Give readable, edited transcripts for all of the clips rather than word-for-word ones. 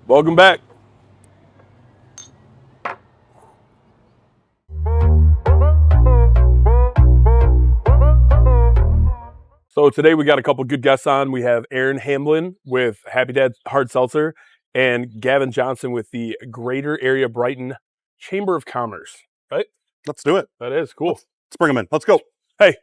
Welcome back. So today we got a couple good guests on. We have Aaron Hamblin with Happy Dad Seltzer and Gavin Johnson with the Greater Area Brighton Chamber of Commerce. Right? Let's do it. That is cool. Let's bring them in. Let's go. Hey.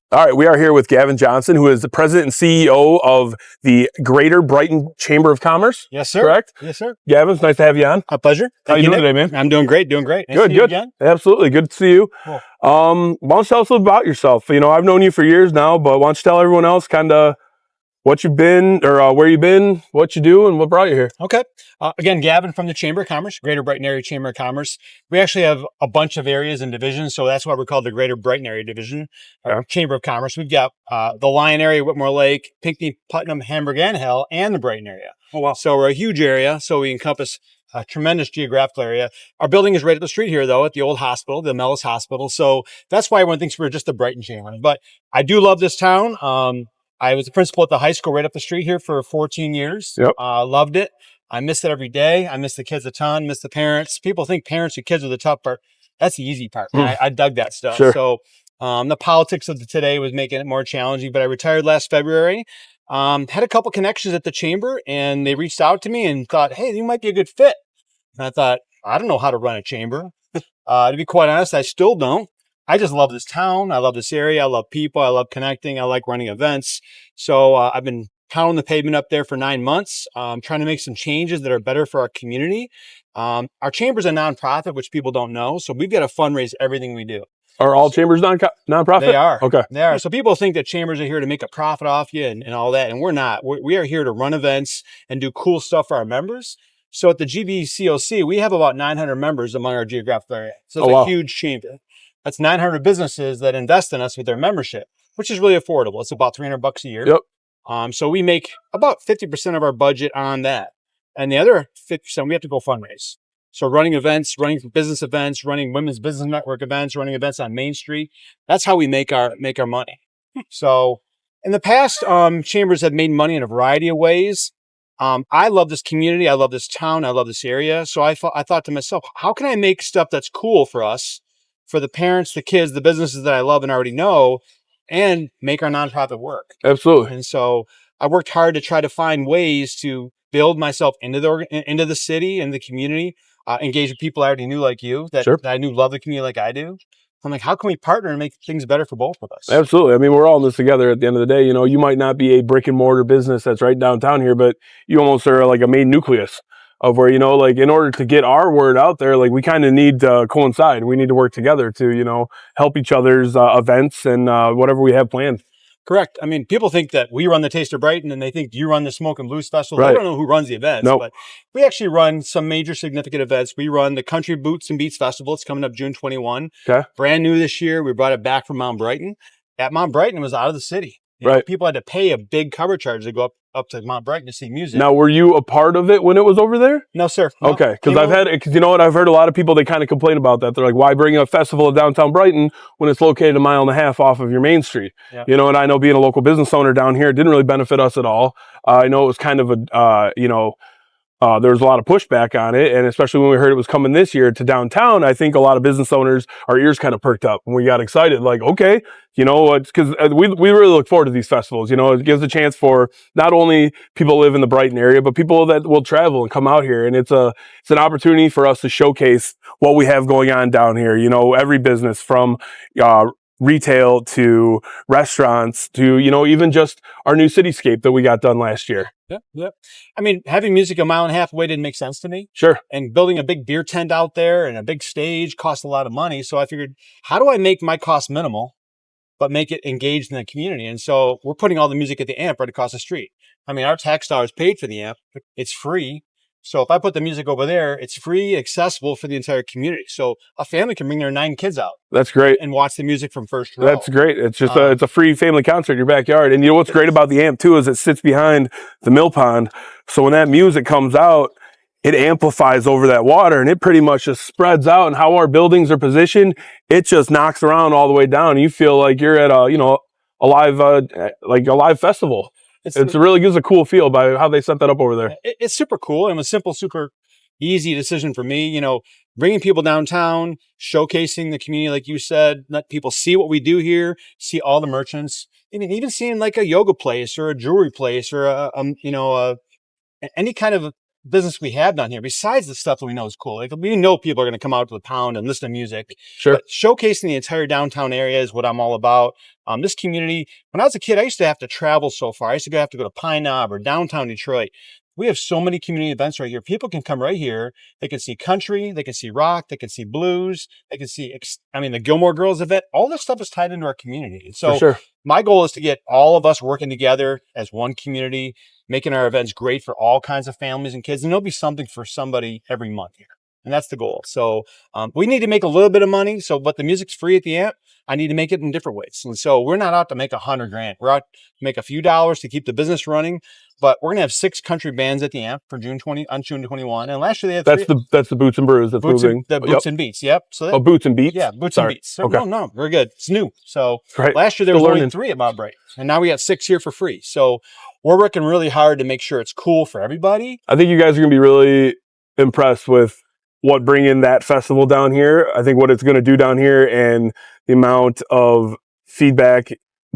All right, we are here with Gavin Johnson, who is the president and CEO of the Greater Brighton Chamber of Commerce. Yes, sir. Correct? Yes, sir. Gavin, it's nice to have you on. My pleasure. How you doing today, man? I'm doing great, doing great. Nice Good, to see you good. again. Absolutely. Good to see you. Cool. Why don't you tell us a little about yourself? You know, I've known you for years now, but why don't you tell everyone else kind of what you've been or where you've been, what you do, and what brought you here? Okay. Again, Gavin from the Chamber of Commerce, Greater Brighton Area Chamber of Commerce. We actually have a bunch of areas and divisions, so that's why we're called the Greater Brighton Area Division, Chamber of Commerce. We've got the Lyon area, Whitmore Lake, Pinckney, Putnam, Hamburg, and Hill, and the Brighton area. Oh, wow. So we're a huge area, so we encompass a tremendous geographical area. Our building is right up the street here, though, at the old hospital, the Mellis Hospital. So that's why everyone thinks we're just the Brighton Chamber. But I do love this town. I was the principal at the high school right up the street here for 14 years. Yep. Loved it. I miss it every day. I miss the kids a ton, miss the parents. People think parents and kids are the tough part. That's the easy part. I dug that stuff. Sure. So the politics of today was making it more challenging, but I retired last February. Had a couple connections at the chamber, and they reached out to me and thought, hey, you might be a good fit. And I thought, I don't know how to run a chamber. To be quite honest, I still don't. I just love this town. I love this area. I love people. I love connecting. I like running events. So I've been pounding the pavement up there for 9 months, trying to make some changes that are better for our community. Our chamber's a nonprofit, which people don't know. So we've got to fundraise everything we do. Are all chambers nonprofit? They are. Okay. They are. So people think that chambers are here to make a profit off you and all that. And we're not. We are here to run events and do cool stuff for our members. So at the GBCOC, we have about 900 members among our geographical area. So it's a huge chamber. That's 900 businesses that invest in us with their membership, which is really affordable. It's about $300 a year. Yep. So we make about 50% of our budget on that. And the other 50%, we have to go fundraise. So running events, running business events, running women's business network events, running events on Main Street. That's how we make our money. So in the past, chambers have made money in a variety of ways. I love this community. I love this town. I love this area. So I thought to myself, how can I make stuff that's cool for us, for the parents, the kids, the businesses that I love and already know, and make our nonprofit work? Absolutely. And so I worked hard to try to find ways to build myself into the city and the community, engage with people I already knew like you, that I knew love the community like I do. I'm like, how can we partner and make things better for both of us? Absolutely. I mean, we're all in this together at the end of the day. You know, you might not be a brick and mortar business that's right downtown here, but you almost are like a main nucleus of where, you know, like in order to get our word out there, like we kind of need to coincide. We need to work together to, you know, help each other's events and whatever we have planned. Correct. I mean, people think that we run the Taste of Brighton and they think you run the Smoke and Blues Festival. Right. They don't know who runs the events, but we actually run some major significant events. We run the Country Boots and Beats Festival. It's coming up June 21. Okay. Brand new this year. We brought it back from Mount Brighton. At Mount Brighton, it was out of the city. You know, people had to pay a big cover charge to go up to Mount Brighton to see music. Now, were you a part of it when it was over there? No, sir. No. Okay, because you know what, I've heard a lot of people, they kind of complain about that. They're like, why bring a festival to downtown Brighton when it's located 1.5 miles off of your main street? Yeah. You know, and I know being a local business owner down here, it didn't really benefit us at all. I know it was kind of a, there was a lot of pushback on it, and especially when we heard it was coming this year to downtown, I think a lot of business owners, our ears kind of perked up and we got excited, like, okay, you know, it's because we really look forward to these festivals. You know, it gives a chance for not only people who live in the Brighton area, but people that will travel and come out here, and it's an opportunity for us to showcase what we have going on down here. You know, every business from retail to restaurants to, you know, even just our new cityscape that we got done last year. Yep. I mean, having music 1.5 miles away didn't make sense to me. Sure. And building a big beer tent out there and a big stage cost a lot of money. So I figured, how do I make my cost minimal, but make it engaged in the community? And so we're putting all the music at the amp right across the street. I mean, our tax dollars paid for the amp. It's free. So if I put the music over there, it's free, accessible for the entire community. So a family can bring their 9 kids out. That's great. And watch the music from first row. That's great. It's just it's a free family concert in your backyard. And you know what's great about the amp too is it sits behind the mill pond. So when that music comes out, it amplifies over that water and it pretty much just spreads out. And how our buildings are positioned, it just knocks around all the way down. You feel like you're at a, you know, a live festival. It really gives a cool feel by how they set that up over there. It's super cool and a simple, super easy decision for me. You know, bringing people downtown, showcasing the community, like you said, let people see what we do here, see all the merchants. I mean, even seeing like a yoga place or a jewelry place or any kind of business we have down here, besides the stuff that we know is cool. Like, we know people are going to come out to the pound and listen to music. Sure. But showcasing the entire downtown area is what I'm all about. This community, when I was a kid, I used to have to travel so far. I used to have to go to Pine Knob or downtown Detroit. We have so many community events right here. People can come right here. They can see country, they can see rock, they can see blues, they can see, the Gilmore Girls event. All this stuff is tied into our community. So For sure. My goal is to get all of us working together as one community, making our events great for all kinds of families and kids. And there'll be something for somebody every month here. And that's the goal. So we need to make a little bit of money. But the music's free at the amp. I need to make it in different ways. And so we're not out to make $100,000. We're out to make a few dollars to keep the business running. But we're gonna have 6 country bands at the amp for June 21. And last year they had that's the Boots and Brews that's moving. Boots and Beats. Yep. So Boots and Beats. Yeah, Boots and Beats. So, okay. No, very good. It's new. So right. Last year there was only 3 at Mount Brighton, and now we got 6 here for free. So we're working really hard to make sure it's cool for everybody. I think you guys are gonna be really impressed with what bringing that festival down here. I think what it's going to do down here and the amount of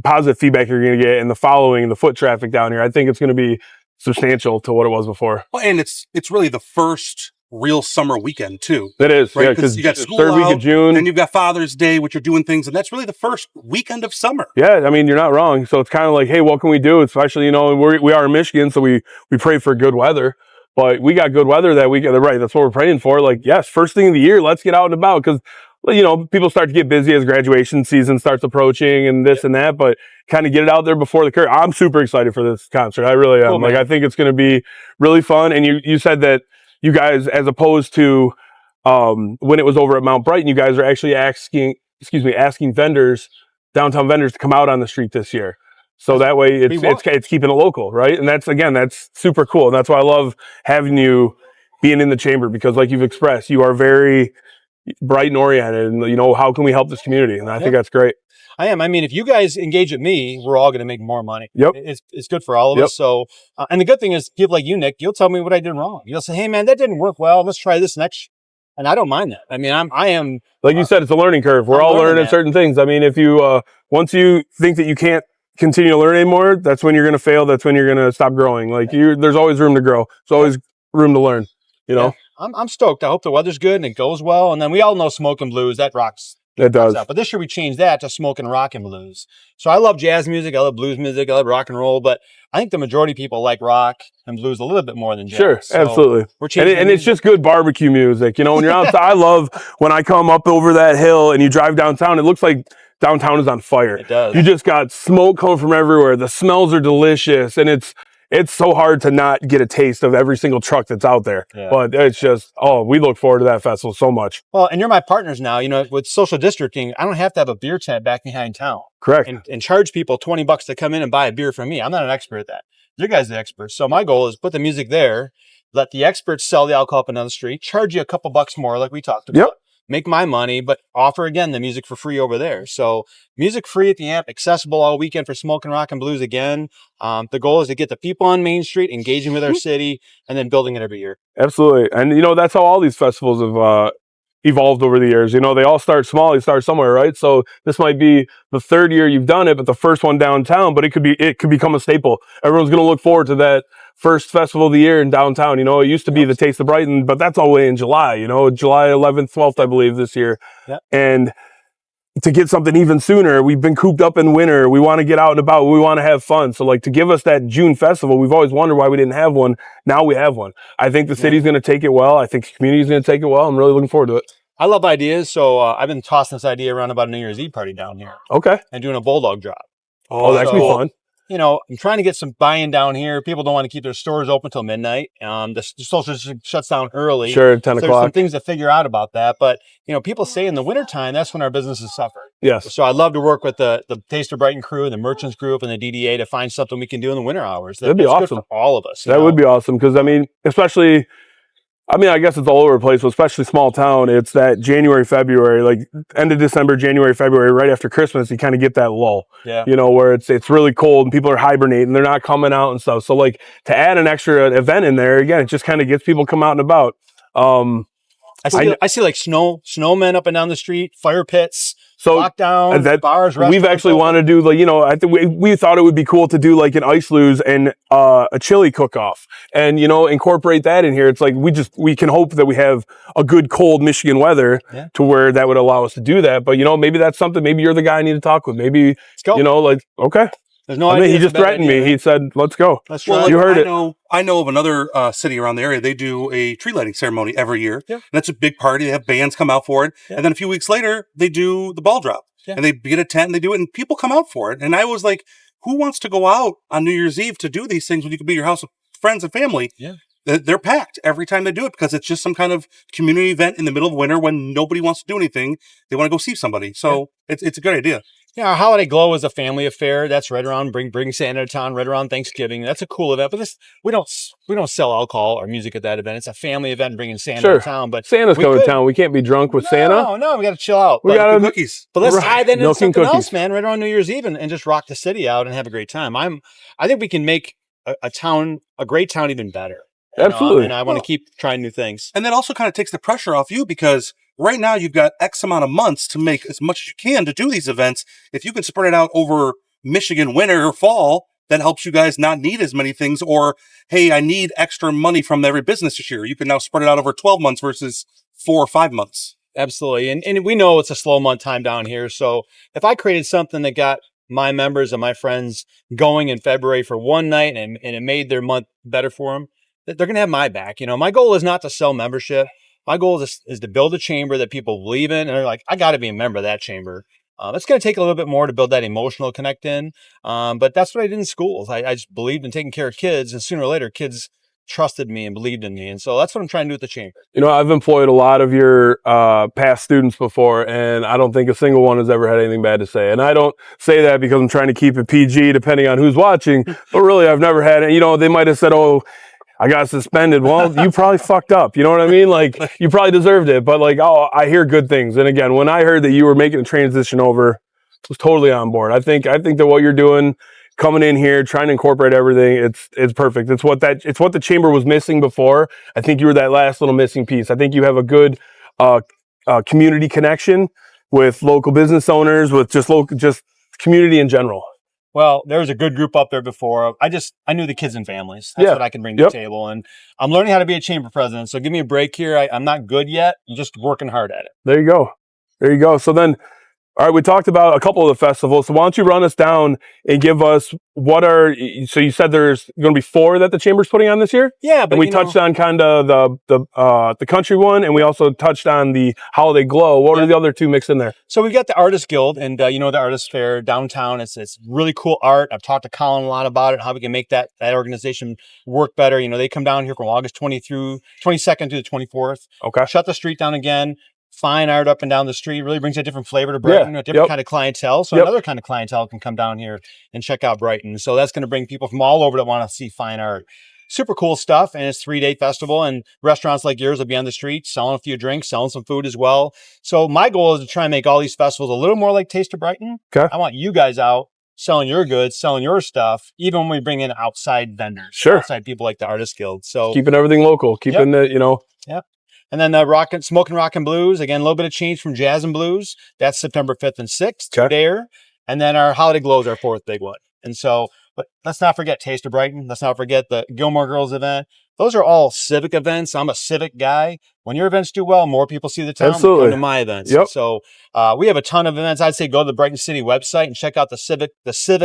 positive feedback you're going to get and the following, the foot traffic down here. I think it's going to be substantial to what it was before. Well, and it's really the first real summer weekend too. It is, right? Yeah, because you got school third week of June. Then you've got Father's Day, which you're doing things, and that's really the first weekend of summer. Yeah, I mean, you're not wrong. So it's kind of like, hey, what can we do? Especially, we are in Michigan, so we pray for good weather. But we got good weather that weekend, right? That's what we're praying for. Like, yes, first thing of the year, let's get out and about because, people start to get busy as graduation season starts approaching and this and that. But kind of get it out there before the curve. I'm super excited for this concert. I really am. Cool, I think it's going to be really fun. And you said that you guys, as opposed to when it was over at Mount Brighton, you guys are actually asking vendors, downtown vendors, to come out on the street this year. So that way it's keeping it local, right? And that's super cool. And that's why I love having you being in the chamber because like you've expressed, you are very Brighton oriented and how can we help this community? And I think that's great. I am. I mean, if you guys engage with me, we're all going to make more money. Yep. It's good for all of us. So, and the good thing is people like you, Nick, you'll tell me what I did wrong. You'll say, hey man, that didn't work well. Let's try this next. And I don't mind that. I mean, I am. Like you said, it's a learning curve. We're all learning certain things. I mean, if you, once you think that you can't continue to learn anymore, that's when you're going to fail. That's when you're going to stop growing. Like there's always room to grow. There's always room to learn, Yeah. I'm stoked. I hope the weather's good and it goes well. And then we all know smoke and blues. That rocks. It does. But this year we changed that to smoke and rock and blues. So I love jazz music. I love blues music. I love rock and roll. But I think the majority of people like rock and blues a little bit more than jazz. Sure, so absolutely. We're changing and it's just good barbecue music. When you're outside, I love when I come up over that hill and you drive downtown, it looks like downtown is on fire. It does. You just got smoke coming from everywhere. The smells are delicious. And it's so hard to not get a taste of every single truck that's out there. Yeah. But it's just, we look forward to that festival so much. Well, and you're my partners now. With social districting, I don't have to have a beer tent back behind town. Correct. And charge people $20 to come in and buy a beer from me. I'm not an expert at that. You guys are the experts. So my goal is put the music there, let the experts sell the alcohol up and down the street, charge you a couple bucks more like we talked about. Yep. Make my money, but offer again the music for free over there. So music free at the amp, accessible all weekend for smoke and rock and blues again. The goal is to get the people on Main Street engaging with our city and then building it every year. Absolutely. And that's how all these festivals have evolved over the years. They all start small, you start somewhere, right? So this might be the 3rd year you've done it, but the first one downtown, but it could become a staple. Everyone's going to look forward to that first festival of the year in downtown. It used to be the Taste of Brighton, but that's all the way in July, July 11th, 12th, I believe this year. Yep. And to get something even sooner, we've been cooped up in winter. We want to get out and about. We want to have fun. So to give us that June festival, we've always wondered why we didn't have one. Now we have one. I think the city's going to take it well. I think the community's going to take it well. I'm really looking forward to it. I love ideas. So I've been tossing this idea around about a New Year's Eve party down here. Okay. And doing a bulldog drop. Oh, that could be fun. I'm trying to get some buy-in down here. People don't want to keep their stores open until midnight. The social district shuts down early. Sure, 10 o'clock. There's some things to figure out about that. But, people say in the wintertime, that's when our businesses suffer. Yes. So I'd love to work with the Taste of Brighton crew, the Merchants group, and the DDA to find something we can do in the winter hours. That'd be awesome. Good for all of us. That would be awesome because, especially I mean, I guess it's all over the place, but especially small town. It's that January, February, like end of December, January, February, right after Christmas, you kind of get that lull. Yeah. You know, where it's really cold and people are hibernating, they're not coming out and stuff. So like to add an extra event in there, again, it just kind of gets people come out and about. I see like snowmen up and down the street, fire pits, So lockdown, that bars, we've restaurants actually open. wanted to do, like, you know, I think we thought it would be cool to do like an ice luge and a chili cook-off, and you know, incorporate that in here. It's like we can hope that we have a good cold Michigan weather to where that would allow us to do that. But you know, maybe that's something. Maybe you're the guy I need to talk with. Maybe Let's go. you know, like okay. There's no I mean, idea. he just threatened me. He said, "Let's go." Let's try. Well, You heard it. I know of another city around the area. They do a tree lighting ceremony every year. Yeah. And that's a big party. They have bands come out for it. Yeah. And then a few weeks later, they do the ball drop. Yeah. And they get a tent and they do it, and people come out for it. And I was like, who wants to go out on New Year's Eve to do these things when you could be at your house with friends and family? Yeah. They're packed every time they do it because it's just some kind of community event in the middle of winter when nobody wants to do anything. They want to go see somebody. So it's a good idea. Yeah, our Holiday Glow is a family affair. That's right around bring Santa to town, right around Thanksgiving. That's a cool event. But we don't sell alcohol or music at that event. It's a family event bringing Santa to town. But Santa's coming to town. We can't be drunk with Santa. No, we got to chill out. We got Cookies. But let's tie that into Milk and something else, cookies. man. Right around New Year's Eve and just rock the city out and have a great time. I think we can make a great town even better. You know, Absolutely. and I want to keep trying new things. And that also kind of takes the pressure off you because right now you've got X amount of months to make as much as you can to do these events. If you can spread it out over Michigan winter or fall, that helps you guys not need as many things. Or, hey, I need extra money from every business this year. You can now spread it out over 12 months versus 4 or 5 months. Absolutely. And we know it's a slow month time down here. So if I created something that got my members and my friends going in February for one night and it made their month better for them, they're going to have my back. You know, my goal is not to sell membership. My goal is to build a chamber that people believe in. And they're like, I got to be a member of that chamber. It's going to take a little bit more to build that emotional connect in. But that's what I did in schools. I just believed in taking care of kids. And sooner or later, kids trusted me and believed in me. And so that's what I'm trying to do with the chamber. You know, I've employed a lot of your past students before, and I don't think a single one has ever had anything bad to say. And I don't say that because I'm trying to keep it PG, depending on who's watching. But really, I've never had it. You know, they might have said, "Oh, I got suspended." Well, you probably fucked up. You know what I mean? Like, you probably deserved it. But like, oh, I hear good things. And again, when I heard that you were making a transition over, I was totally on board. I think that what you're doing, coming in here, trying to incorporate everything, it's perfect. It's what the chamber was missing before. I think you were that last little missing piece. I think you have a good community connection with local business owners, with just community in general. Well, there was a good group up there before. I knew the kids and families. That's what I can bring to the table. And I'm learning how to be a chamber president. So give me a break here. I'm not good yet. I'm just working hard at it. There you go. So then, all right, we talked about a couple of the festivals. So why don't you run us down and give us so you said there's going to be 4 that the chamber's putting on this year? Yeah, but and we touched on kind of the country one, and we also touched on the Holiday Glow. What are the other 2 mixed in there? So we've got the Artist Guild and, the Artist Fair downtown. It's really cool art. I've talked to Colin a lot about it, how we can make that organization work better. You know, they come down here from August 22nd to the 24th. Okay. Shut the street down again. Fine art up and down the street really brings a different flavor to Brighton, a different kind of clientele. So another kind of clientele can come down here and check out Brighton. So that's going to bring people from all over that want to see fine art. Super cool stuff. And it's a 3-day festival, and restaurants like yours will be on the street selling a few drinks, selling some food as well. So my goal is to try and make all these festivals a little more like Taste of Brighton. Okay. I want you guys out selling your goods, selling your stuff, even when we bring in outside vendors, outside people like the Artist Guild. So keeping everything local, keeping it, you know. Yep. And then Smoking Rock and Blues, again, a little bit of change from Jazz and Blues. That's September 5th and 6th, 2-dayer. And then our Holiday Glow is our 4th big one. And so, but let's not forget Taste of Brighton. Let's not forget the Gilmore Girls event. Those are all civic events. I'm a civic guy. When your events do well, more people see the town. Absolutely. Come to my events. Yep. So we have a ton of events. I'd say go to the Brighton City website and check out the civic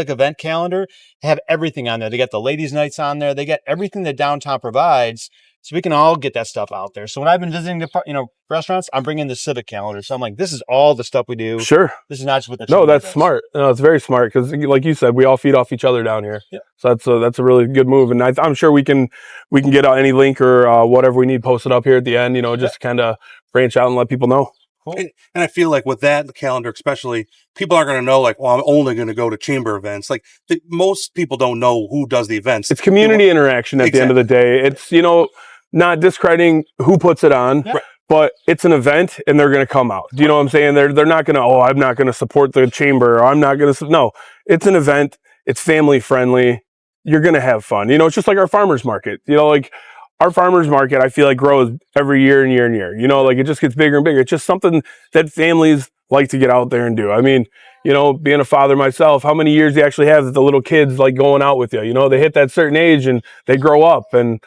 event calendar. They have everything on there. They got the ladies' nights on there. They got everything that downtown provides. So we can all get that stuff out there. So when I've been visiting the restaurants, I'm bringing the civic calendar. So I'm like, this is all the stuff we do. Sure. This is not just what the No, that's smart. No, it's very smart because, like you said, we all feed off each other down here. Yeah. So that's a really good move, and I'm sure we can get out any link or whatever we need posted up here at the end. You know, just kind of branch out and let people know. Cool. And I feel like with that, the calendar especially, people aren't going to know, like, well, I'm only going to go to chamber events. Like, most people don't know who does the events. It's community interaction at the end of the day. It's, you know, not discrediting who puts it on, but it's an event and they're going to come out. Do you know what I'm saying? They're not going to, I'm not going to support the chamber, or I'm not going to, no, it's an event. It's family friendly. You're going to have fun. You know, it's just like our farmers market, you know, like our farmers market, I feel like grows every year and year and year, you know, like it just gets bigger and bigger. It's just something that families like to get out there and do. I mean, you know, being a father myself, how many years do you actually have that the little kids like going out with you? You know, they hit that certain age and they grow up and,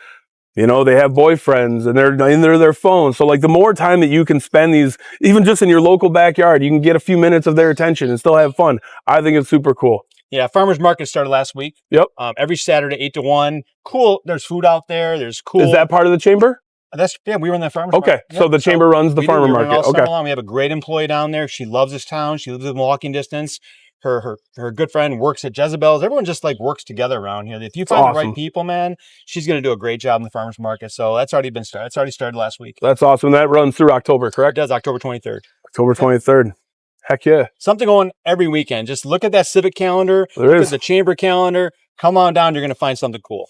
you know, they have boyfriends and they're in their phones. So like the more time that you can spend these, even just in your local backyard, you can get a few minutes of their attention and still have fun. I think it's super cool. Yeah, farmers market started last week. Yep. Every Saturday, 8 to 1. Cool. There's food out there. There's cool. Is that part of the chamber? We run that farmers market. Okay, so the chamber runs the farmer market. Okay. We have a great employee down there. She loves this town. She lives within walking distance. Her good friend works at Jezebel's. Everyone just like works together around here. If you find the right people, man, she's going to do a great job in the farmers market. So that's already been started. It's already started last week. That's awesome. That runs through October, correct? It does, October 23rd. October 23rd. Heck yeah. Something going every weekend. Just look at that civic calendar. There is. Look at the chamber calendar. Come on down. You're going to find something cool.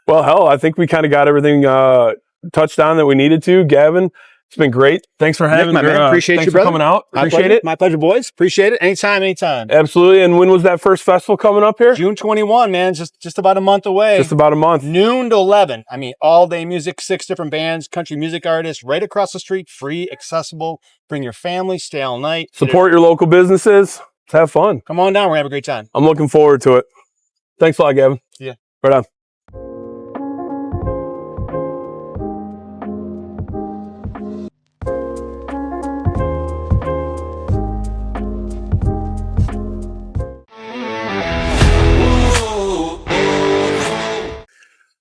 Well, hell, I think we kind of got everything touched on that we needed to. Gavin, it's been great. Thanks for having me. Appreciate you, for coming out. Appreciate it. My pleasure, boys. Appreciate it. Anytime. Absolutely. And when was that first festival coming up here? June 21, man. Just about a month away. Just about a month. Noon to 11. I mean, all day music, 6 different bands, country music artists, right across the street, free, accessible. Bring your family, stay all night. Support your local businesses. Let's have fun. Come on down. We're going to have a great time. I'm looking forward to it. Thanks a lot, Gavin. See ya. Right on.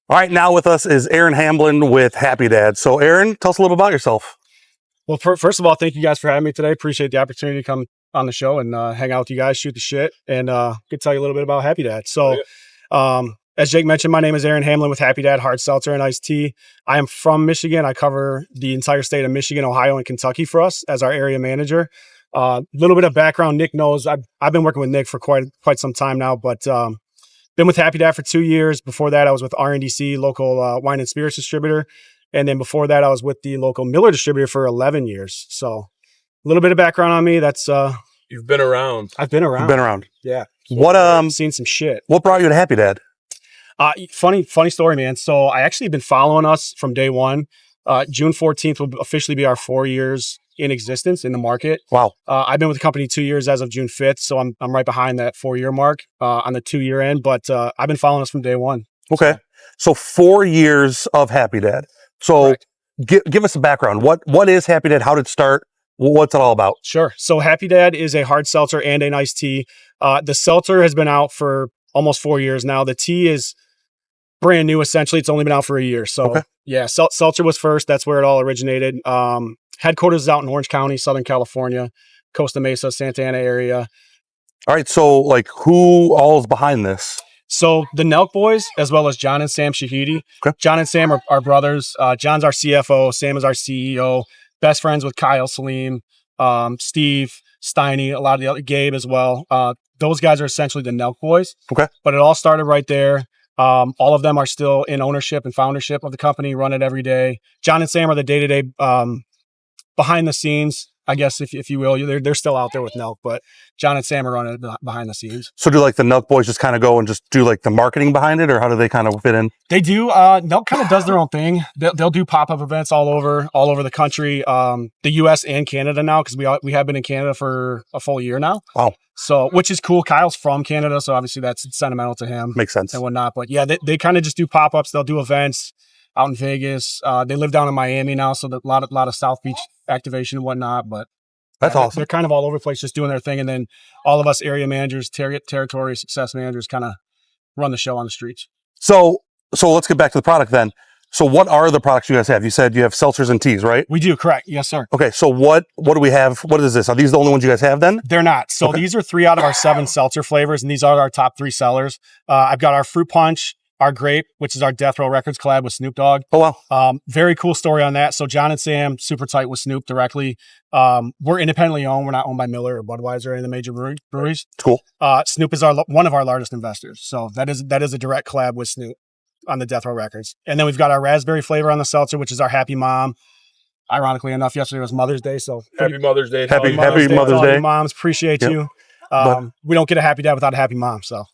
All right, now with us is Aaron Hamblin with Happy Dad. So Aaron, tell us a little about yourself. Well, first of all, thank you guys for having me today. Appreciate the opportunity to come on the show and hang out with you guys, shoot the shit, and could tell you a little bit about Happy Dad. So, as Jake mentioned, my name is Aaron Hamblin with Happy Dad Hard Seltzer and Iced Tea. I am from Michigan. I cover the entire state of Michigan, Ohio, and Kentucky for us as our area manager. Little bit of background. Nick knows I've been working with Nick for quite some time now, but been with Happy Dad for 2 years. Before that, I was with RNDC, local wine and spirits distributor. And then before that, I was with the local Miller distributor for 11 years. So a little bit of background on me. That's You've been around. I've been around. You've been around. Yeah. What seen some shit. What brought you to Happy Dad? Funny story, man. So I actually been following us from day one. June 14th will officially be our 4 years in existence in the market. Wow. I've been with the company 2 years as of June 5th. So I'm right behind that 4-year mark on the 2-year end, but I've been following us from day one. Okay. So 4 years of Happy Dad. So give us a background. What is Happy Dad? How did it start? What's it all about? Sure. So Happy Dad is a hard seltzer and an iced tea. The seltzer has been out for almost 4 years now. The tea is brand new, essentially. It's only been out for a year. So yeah, seltzer was first. That's where it all originated. Headquarters is out in Orange County, Southern California, Costa Mesa, Santa Ana area. All right. So like who all is behind this? So the Nelk boys, as well as John and Sam Shahidi. Okay. John and Sam are brothers. John's our CFO. Sam is our CEO. Best friends with Kyle, Salim, Steve, Steiny, a lot of the other, Gabe as well. Those guys are essentially the Nelk boys. Okay. But it all started right there. All of them are still in ownership and foundership of the company, run it every day. John and Sam are the day-to-day behind the scenes, I guess, if you will. They're still out there with Nelk, but John and Sam are running it behind the scenes. So do like the Nelk boys just kind of go and just do like the marketing behind it, or how do they kind of fit in? They do. Nelk kind of does their own thing. They'll do pop-up events all over the country, the U.S. and Canada now, because we have been in Canada for a full year now. Wow. So, which is cool. Kyle's from Canada, so obviously that's sentimental to him. Makes sense. And whatnot. But yeah, they kind of just do pop-ups. They'll do events out in Vegas. They live down in Miami now, so a lot of South Beach activation and whatnot. But that's awesome. They're kind of all over the place, just doing their thing. And then all of us area managers, territory success managers kind of run the show on the streets. So let's get back to the product then. So what are the products you guys have? You said you have seltzers and teas, right? We do, correct. Yes, sir. Okay, so what do we have? What is this? Are these the only ones you guys have then? They're not. So these are 3 out of our 7 seltzer flavors, and these are our top 3 sellers. I've got our fruit punch, our grape, which is our Death Row Records collab with Snoop Dogg. Oh, wow. Very cool story on that. So John and Sam, super tight with Snoop directly. We're independently owned. We're not owned by Miller or Budweiser or any of the major breweries. Cool. Snoop is one of our largest investors. So that is a direct collab with Snoop. on the Death Row records. And then we've got our raspberry flavor on the seltzer, which is our Happy Mom. Ironically enough, yesterday was Mother's Day, so Happy Mother's Day. Happy Mother's Mother's Day. Day. Moms, appreciate Yep. you. But- We don't get a Happy Dad without a Happy Mom. So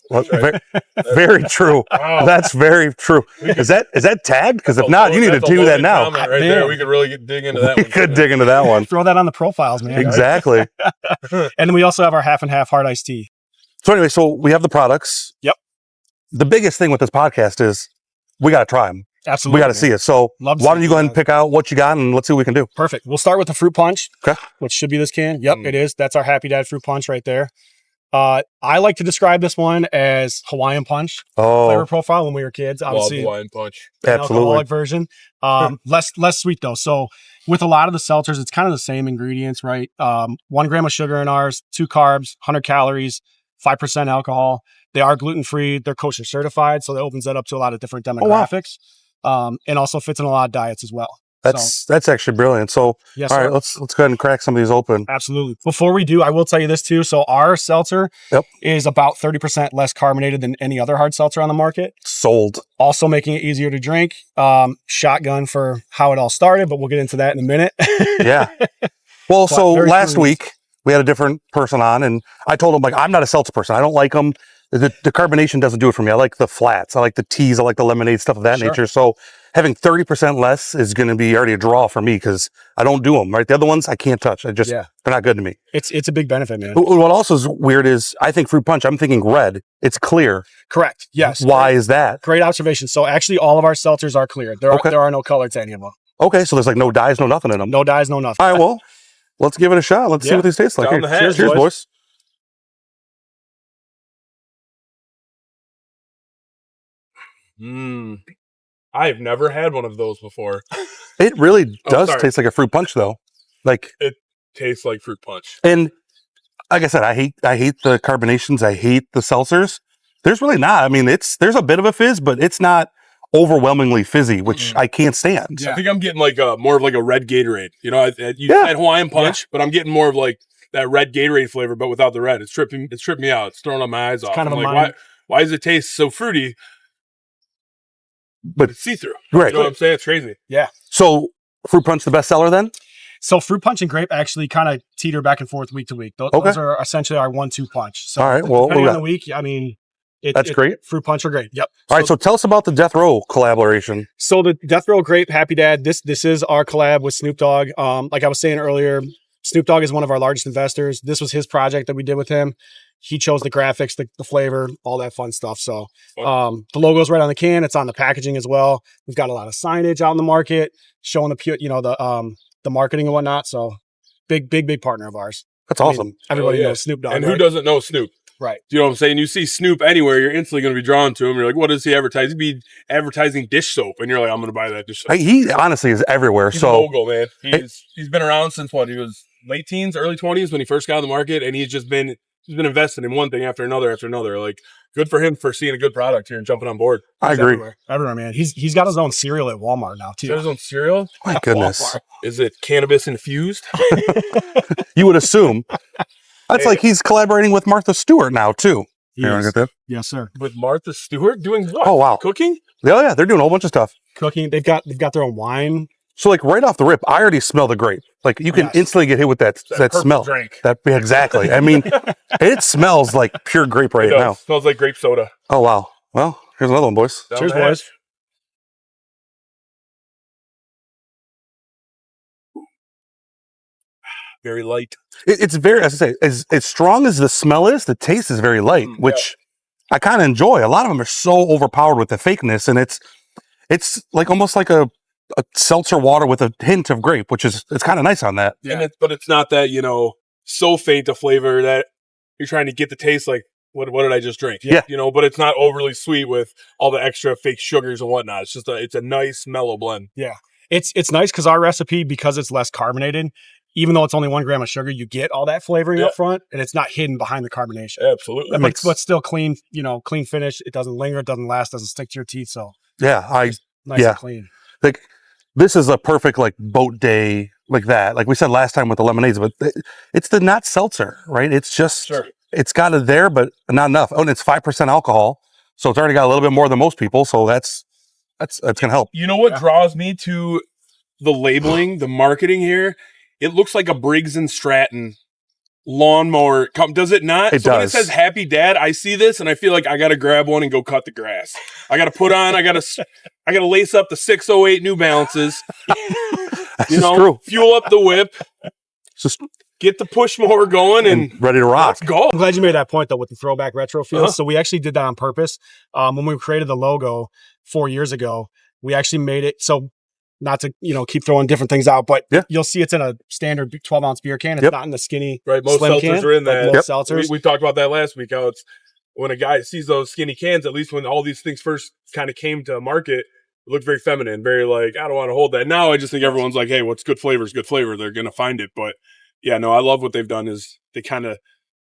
Very true. Wow. That's very true. Is that tagged? Because if not, you need to That's a do that loaded now. comment right Man. there. We could really dig into that We one. could dig into that one. throw that on the profiles, man. Exactly. And then we also have our half and half hard iced tea. So anyway, so we have the products. Yep. The biggest thing with this podcast is we got to try them. Absolutely. We got to see it. So Love to why see don't you it, go ahead and guys. pick out what you got and let's see what we can do. Perfect. We'll start with the fruit punch, Okay. which should be this can. Yep, it is. That's our Happy Dad fruit punch right there. I like to describe this one as Hawaiian punch flavor Oh, profile when we were kids. Love Obviously, Hawaiian Punch. an absolutely. alcoholic version. Less sweet though. So with a lot of the seltzers, it's kind of the same ingredients, right? 1 gram of sugar in ours, 2 carbs, 100 calories, 5% alcohol. They are gluten free. They're kosher certified, so that opens that up to a lot of different Oh, wow. demographics, and also fits in a lot of diets as well. That's actually brilliant. So Yes, all sir. right, let's go ahead and crack some of these open. Absolutely. Before we do, I will tell you this too. So our seltzer Yep. is about 30% less carbonated than any other hard seltzer on the market, Sold. also making it easier to drink. Shotgun for how it all started, but we'll get into that in a minute. Yeah. Well, But so very last true. week we had a different person on, and I told him, like, I'm not a seltzer person. I don't like them. The carbonation doesn't do it for me. I like the flats. I like the teas. I like the lemonade, stuff of that Sure. nature. So having 30% less is going to be already a draw for me because I don't do them, right? The other ones I can't touch. They're not good to me. It's a big benefit, man. What also is weird is I think fruit punch, I'm thinking red. It's clear. Correct. Yes. Why is that? Great observation. So actually all of our seltzers are clear. There Okay. are no color to any of them. Okay, so there's like no dyes, no nothing in them. No dyes, no nothing. All right, well, let's give it a shot. Let's see Yeah. what these taste like. Down Here, the hatch, cheers, boys. I've never had one of those before. It really does sorry. taste like a fruit punch, though. Like, Tastes like fruit punch. and like I said, I hate the carbonations. I hate the seltzers. There's really not. I mean, there's a bit of a fizz, but it's not overwhelmingly fizzy, which I can't stand. I think I'm getting like more of like a red Gatorade. You know, you Yeah. had Hawaiian Punch, but I'm getting more of like that red Gatorade flavor, but without the red. It's tripping me out. It's throwing my eyes off. kind of I'm a like, mind- why does it taste so fruity? But It's see-through. right. You know what I'm saying? It's crazy. So fruit punch the best seller then? So fruit punch and grape actually kind of teeter back and forth week to week. Those Okay. are essentially our 1-2 punch. So All right. Well, depending on all the week, I mean, That's great. Fruit punch are great. Yep. right. So tell us about the Death Row collaboration. So the Death Row Grape Happy Dad, this is our collab with Snoop Dogg. Like I was saying earlier, Snoop Dogg is one of our largest investors. This was his project that we did with him. He chose the graphics, the flavor, all that fun stuff. So the logo's right on the can. It's on the packaging as well. We've got a lot of signage out in the market showing the marketing and whatnot. So big partner of ours. That's I mean, awesome. everybody Oh, yeah. knows Snoop Dogg. And right? who doesn't know Snoop? Right. Do you know what I'm saying? You see Snoop anywhere, you're instantly going to be drawn to him. You're like, what does he advertise? He'd be advertising dish soap, and you're like, I'm going to buy that dish soap. He honestly is everywhere. He's a So mogul, man. He's been around since what? He was late teens, early 20s when he first got on the market, and he's been investing in one thing after another. Like, good for him for seeing a good product here and jumping on board. I He's agree. Everywhere, man. He's got his own cereal at Walmart now Is that too. his own cereal? My goodness. Is it cannabis infused? You would assume. That's like he's collaborating with Martha Stewart now too. You want to get that? Yes, sir. With Martha Stewart doing what? Oh wow. Cooking? Oh yeah, they're doing a whole bunch of stuff. Cooking. They've got their own wine. So like right off the rip, I already smell the grape. Like you can Yes. instantly get hit with that purple smell. drink. Exactly. I mean, it smells like pure grape right It does. now. Smells like grape soda. Oh wow. Well, here's another one, boys. Down Cheers, the hatch. boys. Very light. It's very, as I say, as strong as the smell is, the taste is very light, which I kind of enjoy. A lot of them are so overpowered with the fakeness, and it's like almost like a seltzer water with a hint of grape, which is it's kind of nice on that. Yeah. But it's not that, so faint a flavor that you're trying to get the taste like, what did I just drink? Yeah. But it's not overly sweet with all the extra fake sugars and whatnot. It's just it's a nice mellow blend. Yeah. It's nice because our recipe, because it's less carbonated, even though it's only 1 gram of sugar, you get all that flavoring up front, and it's not hidden behind the carbonation. Absolutely. But still clean, clean finish. It doesn't linger, it doesn't last, doesn't stick to your teeth. So Yeah, nice Yeah. and clean. like this is a perfect like boat day like that. Like we said last time with the lemonades, but it's the not seltzer, right? It's just it's got it there, but not enough. Oh, and it's 5% alcohol, so it's already got a little bit more than most people. So that's that's gonna help. You know what draws me to the labeling, the marketing here? It looks like a Briggs and Stratton lawnmower. Does it not? It so when it does. says Happy Dad, I see this and I feel like I got to grab one and go cut the grass. I got to put on. I got to lace up the 608 New Balances. That's true. Fuel up the whip. Just Get the push mower going and ready to rock. let's go. I'm glad you made that point though with the throwback retro feel. So we actually did that on purpose. When we created the logo 4 years ago, we actually made it so not to keep throwing different things out, but you'll see it's in a standard 12-ounce beer can. It's not in the skinny most slim seltzers can, are in that. Like most seltzers. We talked about that last week. How it's when a guy sees those skinny cans, at least when all these things first kind of came to market, it looked very feminine, very like, I don't want to hold that. Now I just think everyone's like, hey, what's good flavor is good flavor. They're going to find it. But yeah, no, I love what they've done is they kind of,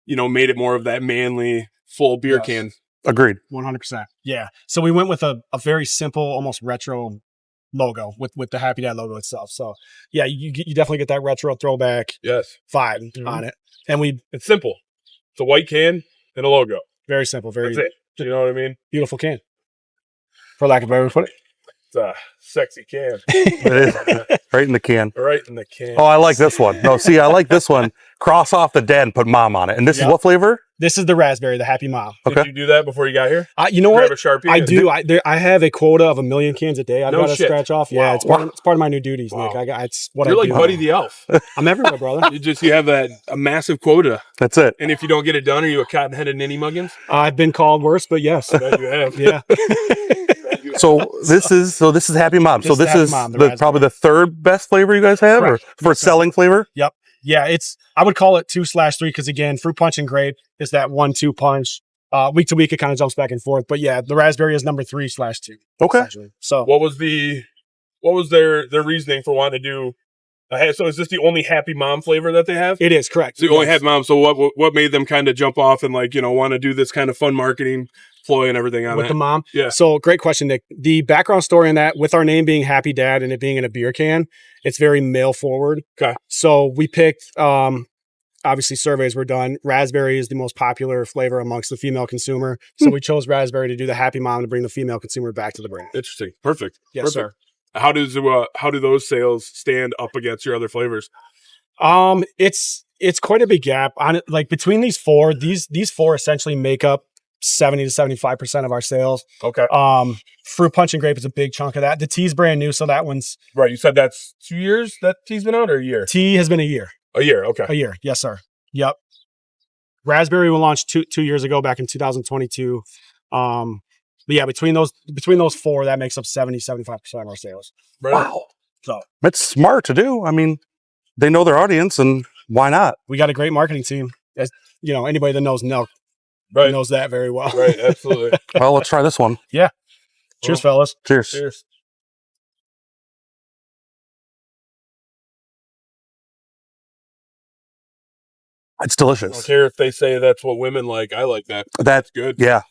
made it more of that manly full beer can. Agreed. 100%. Yeah. So we went with a very simple, almost retro logo with the Happy Dad logo itself. So yeah, you definitely get that retro throwback vibe on it. And it's simple. It's a white can and a logo. Very simple. Very, that's it. You know what I mean? Beautiful can. For lack of a better way to put it. It's a sexy can. It is. Right in the can. Right in the can. Oh, I like this one. No, see, I like this one. Cross off the dad and put mom on it. And this is what flavor? This is the raspberry, the Happy Mom. Okay. Did you do that before you got here? You know Grab what? a Sharpie? I do. I have a quota of 1 million cans a day. I've got to scratch off. Yeah, it's part of my new duties, Nick. It's what You're I like do. Buddy the Elf. I'm everywhere, brother. You have a massive quota. That's it. And if you don't get it done, are you a cotton-headed ninny muggins? I've been called worse, but yes. I bet you have. Yeah. So this is Happy Mom. So this is probably the third best flavor you guys have, or for selling flavor. Yep. Yeah, I would call it 2/3 because again, fruit punch and grape is that 1-2 punch. Week to week, it kind of jumps back and forth. But yeah, the raspberry is number 3/2. Okay. So what was their reasoning for wanting to do? So is this the only Happy Mom flavor that they have? It is correct. So the only Happy Mom. So what made them kind of jump off and want to do this kind of fun marketing ploy and everything on with it? the mom? Yeah. So great question, Nick. The background story on that, with our name being Happy Dad and it being in a beer can, it's very male forward. Okay. So we picked. Obviously, surveys were done. Raspberry is the most popular flavor amongst the female consumer. So we chose raspberry to do the Happy Mom to bring the female consumer back to the brand. Interesting. Perfect. Yes, Perfect. sir. How do those sales stand up against your other flavors? It's quite a big gap on it. Like between these four, these four essentially make up 70 to 75% of our sales. Okay. Fruit punch and grape is a big chunk of that. The tea's brand new, so that one's right. You said that's 2 years that tea's been out, or a year? Tea has been a year. A year. Okay. A year. Yes, sir. Yep. Raspberry will launch two years ago, back in 2022. But yeah, between those four, that makes up 70-75% of our sales. Right. Wow. So it's smart to do. I mean, they know their audience, and why not? We got a great marketing team. As anybody that knows Nelk knows that very well. Right. Absolutely. Well, let's try this one. Yeah. Cheers, fellas. Cheers. Cheers. It's delicious. I don't care if they say that's what women like. I like that. That's good. Yeah.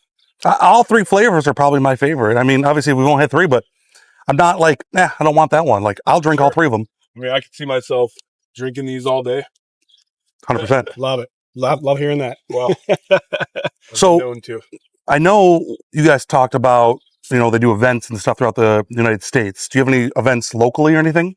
All three flavors are probably my favorite. I mean, obviously we won't have three, but I'm not like, I don't want that one. Like, I'll drink all three of them. I mean, I could see myself drinking these all day. 100%. Love it. Love hearing that. Wow. So I know you guys talked about, they do events and stuff throughout the United States. Do you have any events locally or anything?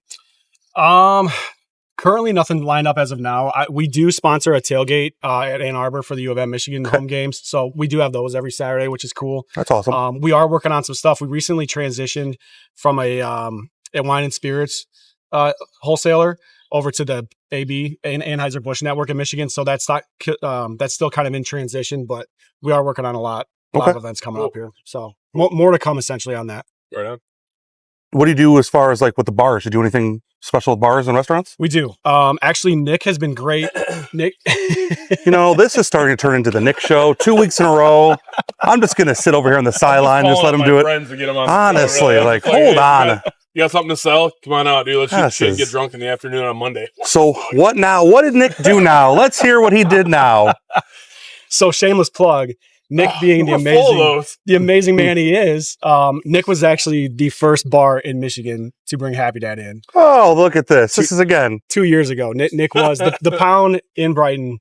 Currently nothing lined up as of now. We do sponsor a tailgate at Ann Arbor for the U of M Michigan home games. So we do have those every Saturday, which is cool. That's awesome. We are working on some stuff. We recently transitioned from a wine and spirits wholesaler over to the AB, Anheuser-Busch network in Michigan. So that's still kind of in transition, but we are working on a lot of events coming up here. So more to come essentially on that. Right on. What do you do as far as like with the bars? Do you do anything special with bars and restaurants? We do. Actually, Nick has been great. Nick, this is starting to turn into the Nick show. 2 weeks in a row. I'm just gonna sit over here on the sideline, just let him do it. Honestly, like hold on. You got something to sell? Come on out, dude. Let's shoot shit and get drunk in the afternoon on Monday. So what now? What did Nick do now? Let's hear what he did now. So shameless plug. Nick being the amazing man he is, Nick was actually the first bar in Michigan to bring Happy Dad in. Oh, look at this. This is again 2 years ago. Nick was the Pound in Brighton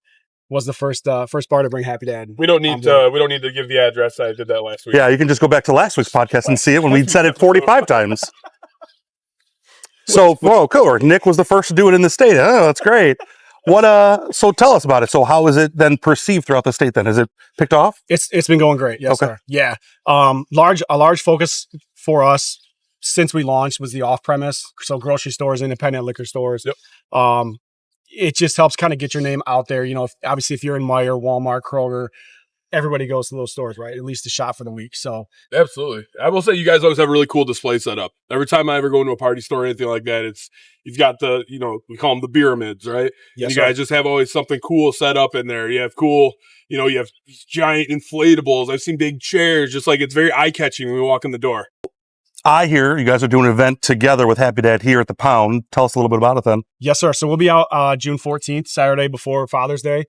was the first bar to bring Happy Dad. We don't need to give the address. I did that last week. Yeah, you can just go back to last week's podcast and see it when we said it 45 times. So, whoa, cool. Nick was the first to do it in the state. Oh, that's great. So tell us about it. So how is it then perceived throughout the state then? Is it picked off? It's been going great. Yes, sir. Yeah. A large focus for us since we launched was the off-premise. So grocery stores, independent liquor stores. Yep. It just helps kind of get your name out there. Obviously if you're in Meijer, Walmart, Kroger, everybody goes to those stores, right? At least to shop for the week. So absolutely. I will say you guys always have a really cool display set up. Every time I ever go into a party store or anything like that, you've got the, we call them the pyramids, right? Yes, and you guys just have always something cool set up in there. You have cool, you have these giant inflatables. I've seen big chairs, just like it's very eye-catching when we walk in the door. I hear you guys are doing an event together with Happy Dad here at the Pound. Tell us a little bit about it then. Yes, sir. So we'll be out June 14th, Saturday before Father's Day.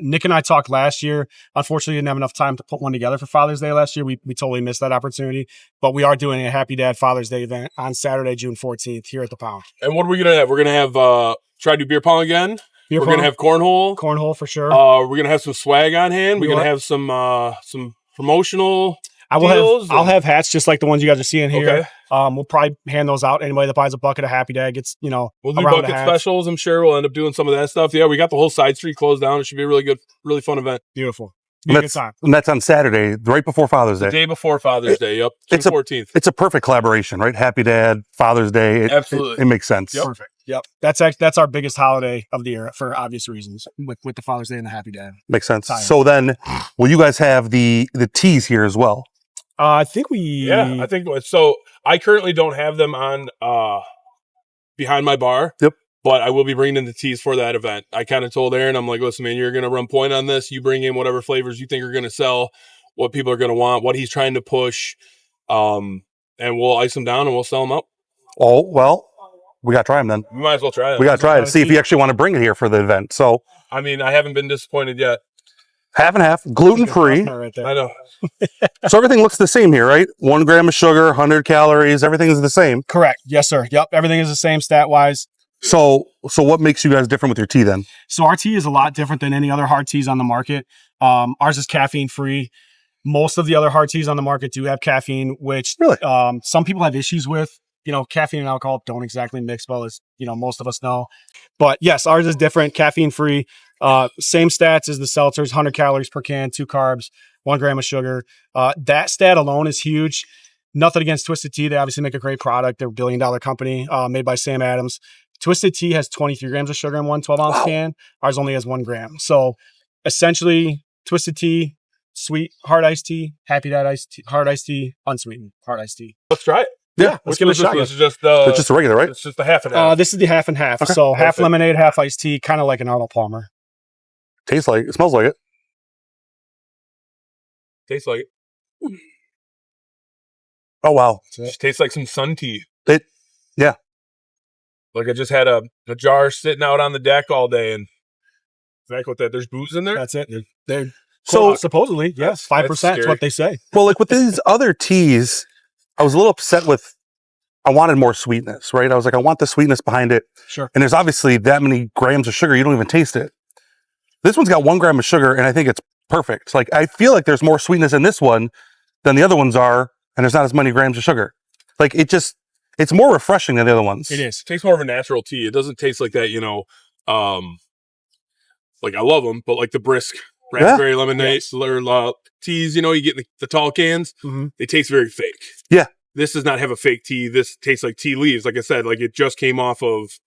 Nick and I talked last year. Unfortunately, didn't have enough time to put one together for Father's Day last year. We totally missed that opportunity. But we are doing a Happy Dad Father's Day event on Saturday, June 14th here at the Pound. And what are we going to have? We're going to have, try to do beer pong again. We're going to have cornhole. Cornhole for sure. We're going to have some swag on hand. We're going to have some promotional I'll have hats just like the ones you guys are seeing here. Okay. We'll probably hand those out. Anybody that buys a bucket of Happy Dad gets, we'll do bucket specials. I'm sure we'll end up doing some of that stuff. Yeah, we got the whole side street closed down. It should be a really good, really fun event. Beautiful. And that's on Saturday, right before Father's Day. The day before Father's Day. Yep. June 14th. It's a perfect collaboration, right? Happy Dad, Father's Day. Absolutely. It makes sense. Yep. Perfect. Yep. That's our biggest holiday of the year for obvious reasons with the Father's Day and the Happy Dad. Makes sense. So then, will you guys have the teas here as well? I think I think so. I currently don't have them on behind my bar. Yep. But I will be bringing in the teas for that event. I kind of told Aaron, I'm like, listen, man, you're going to run point on this. You bring in whatever flavors you think are going to sell, what people are going to want, what he's trying to push, and we'll ice them down and we'll sell them up. Oh, well, we got to try them then. We might as well try them. We got to try it to see if you actually want to bring it here for the event. So, I mean, I haven't been disappointed yet. Half and half, gluten-free. Right there. I know. So everything looks the same here, right? 1 gram of sugar, 100 calories, everything is the same. Correct. Yes, sir. Yep. Everything is the same stat-wise. So what makes you guys different with your tea then? So our tea is a lot different than any other hard teas on the market. Ours is caffeine-free. Most of the other hard teas on the market do have caffeine, which really? Some people have issues with. Caffeine and alcohol don't exactly mix well, as most of us know. But yes, ours is different, caffeine-free. Same stats as the seltzers, 100 calories per can, 2 carbs, 1 gram of sugar. That stat alone is huge. Nothing against Twisted Tea. They obviously make a great product. They're a billion-dollar company made by Sam Adams. Twisted Tea has 23 grams of sugar in one 12-ounce can. Ours only has 1 gram. So essentially, Twisted Tea, sweet, hard iced tea, Happy Dad iced tea, hard iced tea, unsweetened, hard iced tea. Let's try it. Yeah, let's give it a shot. This is just it's just a regular, right? It's just the half and half. This is the half and half. Okay. So half lemonade, half iced tea, kind of like an Arnold Palmer. Tastes like it. Smells like it. Tastes like it. Oh wow! It tastes like some sun tea. Yeah. Like I just had a jar sitting out on the deck all day, and like with that, there's booze in there. That's it. They're so supposedly, yes, 5% is what they say. Well, like with these other teas, I was a little upset with. I wanted more sweetness, right? I was like, I want the sweetness behind it. Sure. And there's obviously that many grams of sugar, you don't even taste it. This one's got 1 gram of sugar, and I think it's perfect. Like I feel like there's more sweetness in this one than the other ones are, and there's not as many grams of sugar. Like it's more refreshing than the other ones. It is. It tastes more of a natural tea. It doesn't taste like that, like I love them, but like the brisk raspberry lemonade or teas, you get the tall cans, they taste very fake. Yeah. This does not have a fake tea. This tastes like tea leaves. Like I said, like it just came off of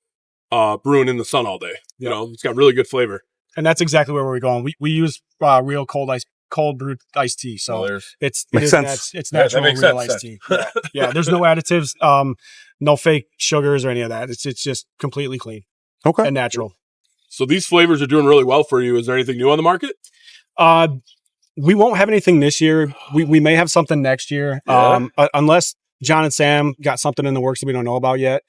brewing in the sun all day. You know, it's got really good flavor. And that's exactly where we're going. We use real cold brewed iced tea. So it's natural real iced tea. Yeah, there's no additives, no fake sugars or any of that. It's just completely clean. Okay. And natural. So these flavors are doing really well for you. Is there anything new on the market? We won't have anything this year. We may have something next year. Unless John and Sam got something in the works that we don't know about yet.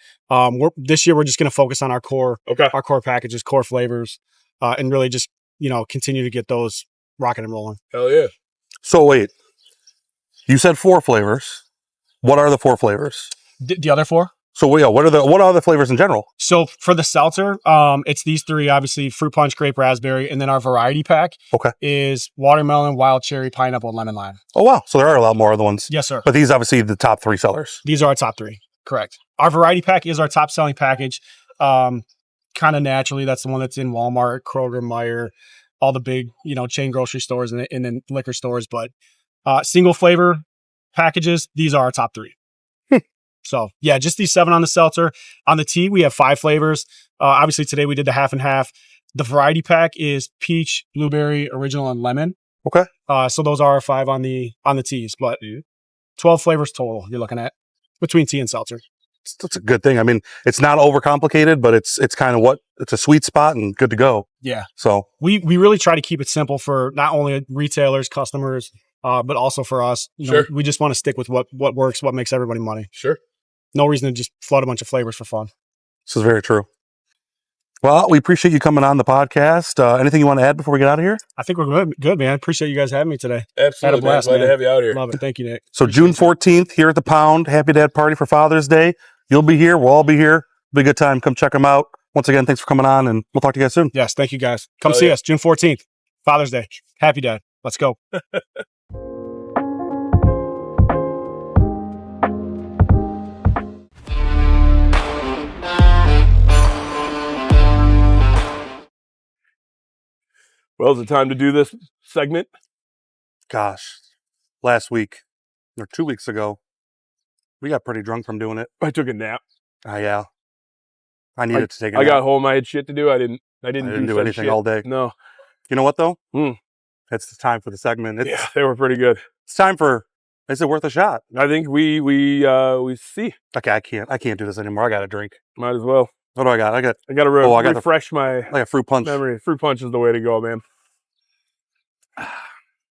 This year we're just going to focus on our core packages, core flavors, and really just continue to get those rocking and rolling. Hell yeah! So wait, you said 4 flavors. What are the 4 flavors? The other 4? So yeah, what are the flavors in general? So for the seltzer, it's these three, obviously fruit punch, grape, raspberry, and then our variety pack is watermelon, wild cherry, pineapple, and lemon lime. Oh wow, so there are a lot more other ones. Yes, sir. But these obviously the top 3 sellers. These are our top 3. Correct. Our variety pack is our top selling package. Kind of naturally, that's the one that's in Walmart, Kroger, Meijer, all the big, chain grocery stores and then liquor stores. But single flavor packages, these are our top 3. So yeah, just these 7 on the seltzer. On the tea, we have 5 flavors. Obviously today we did the half and half. The variety pack is peach, blueberry, original, and lemon. Okay. So those are our 5 on the teas, but 12 flavors total you're looking at between tea and seltzer. That's a good thing. I mean, it's not overcomplicated, but it's kind of it's a sweet spot and good to go. Yeah. So we really try to keep it simple for not only retailers, customers, but also for us. We just want to stick with what works, what makes everybody money. Sure. No reason to just flood a bunch of flavors for fun. This is very true. Well, we appreciate you coming on the podcast. Anything you want to add before we get out of here? I think we're good, man. Appreciate you guys having me today. Absolutely, Had a blast, man. Glad man. to have you out here. Love it. Thank you, Nick. So June 14th here at the Pound, Happy Dad Party for Father's Day. You'll be here. We'll all be here. It'll be a good time. Come check them out. Once again, thanks for coming on, and we'll talk to you guys soon. Yes, thank you guys. Come see us June 14th, Father's Day. Happy Dad. Let's go. Well, is it time to do this segment? Gosh, last week or 2 weeks ago, we got pretty drunk from doing it. I took a nap. Yeah. I needed to take a nap. I got home. I had shit to do. I didn't do anything all day. No. You know what though? It's the time for the segment. Yeah, they were pretty good. It's time for. Is it worth a shot? I think we see. Okay, I can't do this anymore. I got to drink. Might as well. What do I got? I got to refresh my like a fruit punch. memory. Fruit punch is the way to go, man.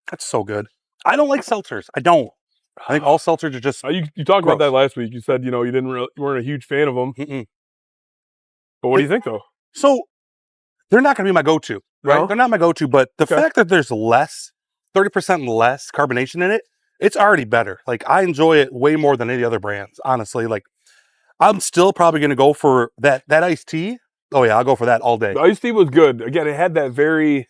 That's so good. I don't like seltzers. I don't. I think all seltzers are just. You talked about that last week. You said you weren't a huge fan of them. Mm-mm. But what do you think though? So they're not going to be my go-to, right? No? They're not my go-to, but the fact that there's 30% less carbonation in it, it's already better. Like I enjoy it way more than any other brands, honestly. Like I'm still probably going to go for that iced tea. Oh yeah, I'll go for that all day. The iced tea was good. Again, it had that very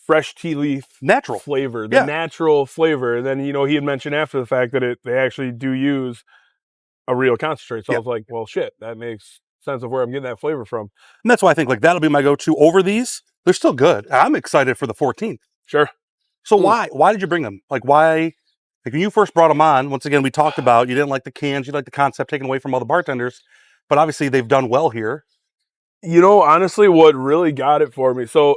fresh tea leaf natural flavor, natural flavor. And then, he had mentioned after the fact that they actually do use a real concentrate. So I was like, well, shit, that makes sense of where I'm getting that flavor from. And that's why I think like that'll be my go-to over these. They're still good. I'm excited for the 14th. Sure. So why did you bring them? Like why? Like when you first brought them on, once again, we talked about you didn't like the cans, you like the concept taken away from all the bartenders, but obviously they've done well here. Honestly, what really got it for me. So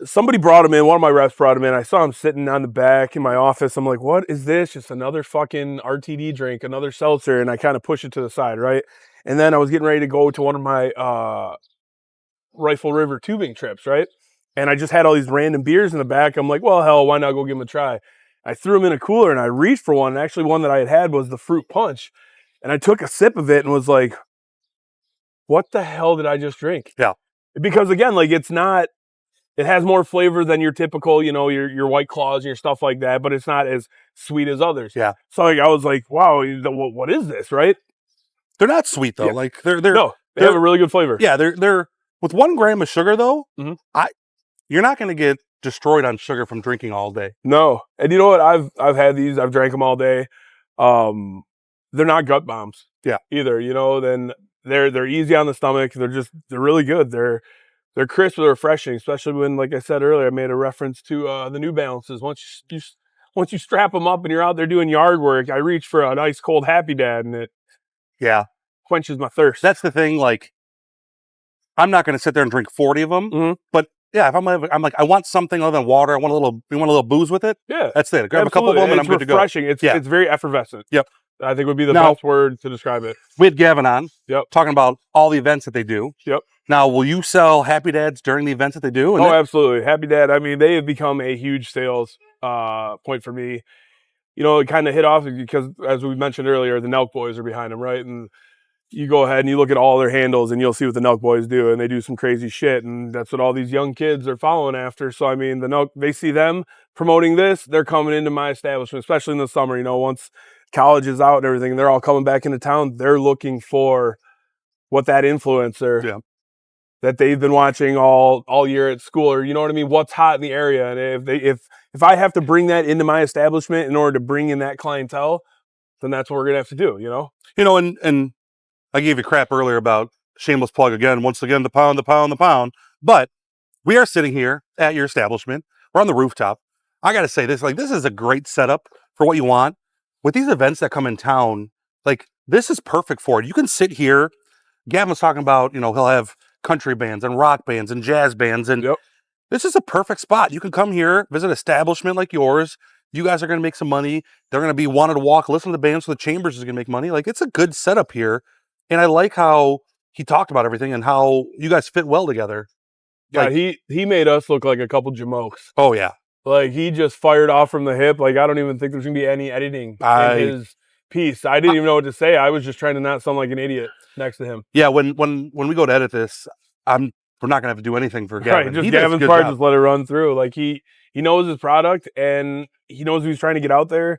somebody brought him in. One of my reps brought him in. I saw him sitting on the back in my office. I'm like, what is this? Just another fucking RTD drink, another seltzer. And I kind of push it to the side, right? And then I was getting ready to go to one of my Rifle River tubing trips, right? And I just had all these random beers in the back. I'm like, well, hell, why not go give them a try? I threw them in a cooler and I reached for one. And actually, one that I had was the fruit punch. And I took a sip of it and was like, what the hell did I just drink? Yeah. Because again, like it has more flavor than your typical, your White Claws and your stuff like that, but it's not as sweet as others. Yeah. So like, I was like, wow, what is this, right? They're not sweet though. Yeah. Like they have a really good flavor. Yeah, they're with 1 gram of sugar though. Mm-hmm. You're not going to get destroyed on sugar from drinking all day. No, and you know what? I've had these. I've drank them all day. They're not gut bombs. Yeah. Either then they're easy on the stomach. They're really good. They're crisp, they're refreshing, especially when, like I said earlier, I made a reference to the New Balances. Once you strap them up and you're out there doing yard work, I reach for a nice cold Happy Dad, and it quenches my thirst. That's the thing. Like, I'm not going to sit there and drink 40 of them, but yeah, if I'm like, I want something other than water. We want a little booze with it. Yeah, that's it. Grab a couple of them, and I'm good to go. It's refreshing. It's very effervescent. Yep. I think would be the best word to describe it. We had Gavin on. Yep. Talking about all the events that they do. Yep. Now, will you sell Happy Dads during the events that they do? Absolutely. Happy Dad. I mean, they have become a huge sales point for me. It kind of hit off because, as we mentioned earlier, the Nelk Boys are behind them, right? And you go ahead and you look at all their handles and you'll see what the Nelk Boys do, and they do some crazy shit, and that's what all these young kids are following after. So, I mean, they see them promoting this, they're coming into my establishment, especially in the summer. Once college is out and everything, they're all coming back into town. They're looking for what that influencer that they've been watching all year at school, or you know what I mean, what's hot in the area. And if I have to bring that into my establishment in order to bring in that clientele, then that's what we're gonna have to do, you know. And I gave you crap earlier about shameless plug again, once again, the pound. But we are sitting here at your establishment. We're on the rooftop. I got to say this, like, this is a great setup for what you want. With these events that come in town, like, this is perfect for it. You can sit here. Gavin was talking about, you know, he'll have country bands and rock bands and jazz bands. And this is a perfect spot. You can come here, visit an establishment like yours. You guys are going to make some money. They're going to be wanting to walk, listen to the band, so the Chambers is going to make money. Like, it's a good setup here. And I like how he talked about everything and how you guys fit well together. Yeah, Like, he made us look like a couple jamokes. oh, yeah. Like, he just fired off from the hip. Like, I don't even think there's going to be any editing in his piece. I didn't even know what to say. I was just trying to not sound like an idiot next to him. Yeah, when we go to edit this, we're not going to have to do anything for Gavin. Right, just He does a Gavin's good part, job. just let it run through. Like, he knows his product, and he knows he's trying to get out there,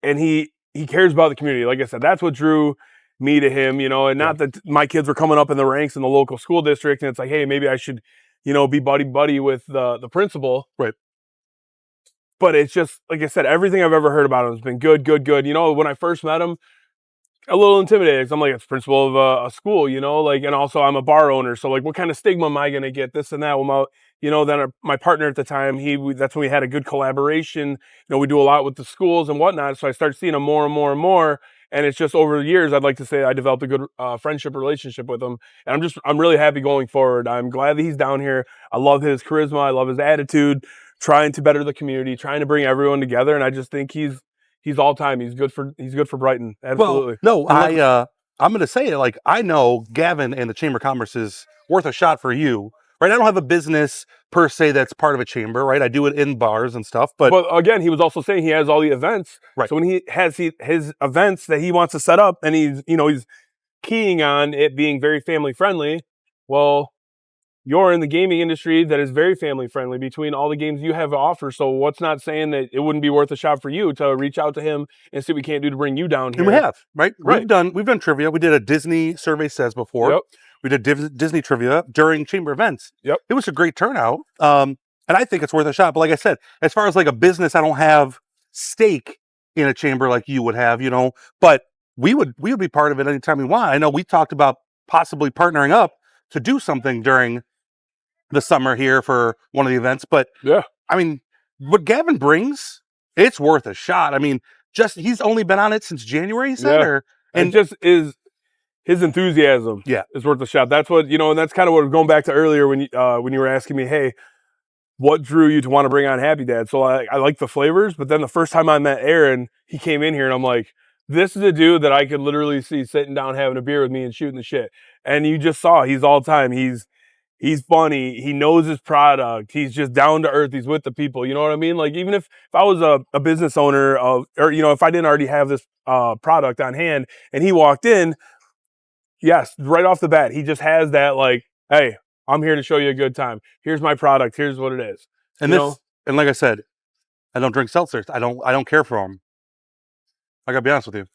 and he cares about the community. Like I said, that's what drew me to him, you know, and not that my kids were coming up in the ranks in the local school district, and it's like, hey, maybe I should, you know, be buddy with the principal. Right. But it's just, like I said, everything I've ever heard about him has been good. You know, when I first met him, a little intimidated because I'm like, it's principal of a school, you know, like, and also I'm a bar owner. So, like, what kind of stigma am I going to get? This and that. Well, you know, then my partner at the time, that's when we had a good collaboration. You know, we do a lot with the schools and whatnot. So I started seeing him more and more and more. And it's just over the years, I'd like to say I developed a good friendship relationship with him. And I'm really happy going forward. I'm glad that he's down here. I love his charisma. I love his attitude, trying to better the community, trying to bring everyone together. And I just think he's all time. He's good for Brighton. Absolutely. Well, no, I'm going to say it. Like, I know Gavin and the Chamber of Commerce is worth a shot for you, right? I don't have a business per se that's part of a chamber, right? I do it in bars and stuff, but again, he was also saying he has all the events, right? So when he has his events that he wants to set up, and he's keying on it being very family friendly. Well, you're in the gaming industry that is very family friendly between all the games you have to offer. So what's not saying that it wouldn't be worth a shot for you to reach out to him and see what we can't do to bring you down here? And we have, right? Right. We've done trivia. We did a Disney survey says before. Yep. We did Disney trivia during chamber events. Yep. It was a great turnout. And I think it's worth a shot. But like I said, as far as like a business, I don't have stake in a chamber like you would have, you know, but we would be part of it anytime we want. I know we talked about possibly partnering up to do something during the summer here for one of the events. But yeah, I mean, what Gavin brings, it's worth a shot. I mean, he's only been on it since January, he said, and just is his enthusiasm. Yeah, is worth a shot. That's what, you know, and that's kind of what going back to earlier when you were asking me, hey, what drew you to want to bring on Happy Dad? So I like the flavors, but then the first time I met Aaron, he came in here and I'm like, this is a dude that I could literally see sitting down having a beer with me and shooting the shit. And you just saw he's all time. He's funny. He knows his product. He's just down to earth. He's with the people. You know what I mean? Like, even if I was a business owner or, you know, if I didn't already have this product on hand and he walked in, yes, right off the bat, he just has that, like, hey, I'm here to show you a good time. Here's my product. Here's what it is. And and like I said, I don't drink seltzers. I don't care for them. I gotta be honest with you.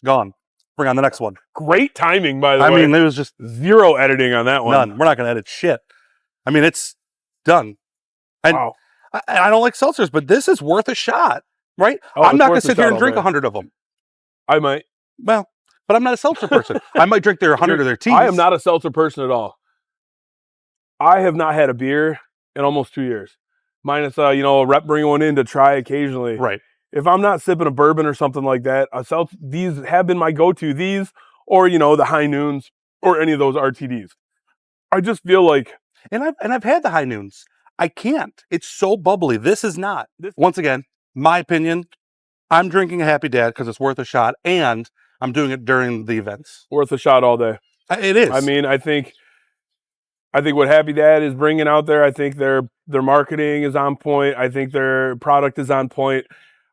Gone. Bring on the next one. Great timing, by the way. I mean, it was just zero editing on that one. None. We're not gonna edit shit. I mean, it's done. And wow. I don't like seltzers, but this is worth a shot, right? Oh, I'm not gonna sit here and drink 100 of them. I might. Well, but I'm not a seltzer person. I might drink their 100 of their teas. I am not a seltzer person at all. I have not had a beer in almost 2 years. Minus, you know, a rep bring one in to try occasionally. Right. If I'm not sipping a bourbon or something like that, these have been my go-to. These, or, you know, the High Noons, or any of those RTDs. I just feel like, and I've had the High Noons. I can't. It's so bubbly. This is not. Once again, my opinion. I'm drinking a Happy Dad because it's worth a shot, and I'm doing it during the events. Worth a shot all day. It is. I mean, I think what Happy Dad is bringing out there, I think their marketing is on point. I think their product is on point.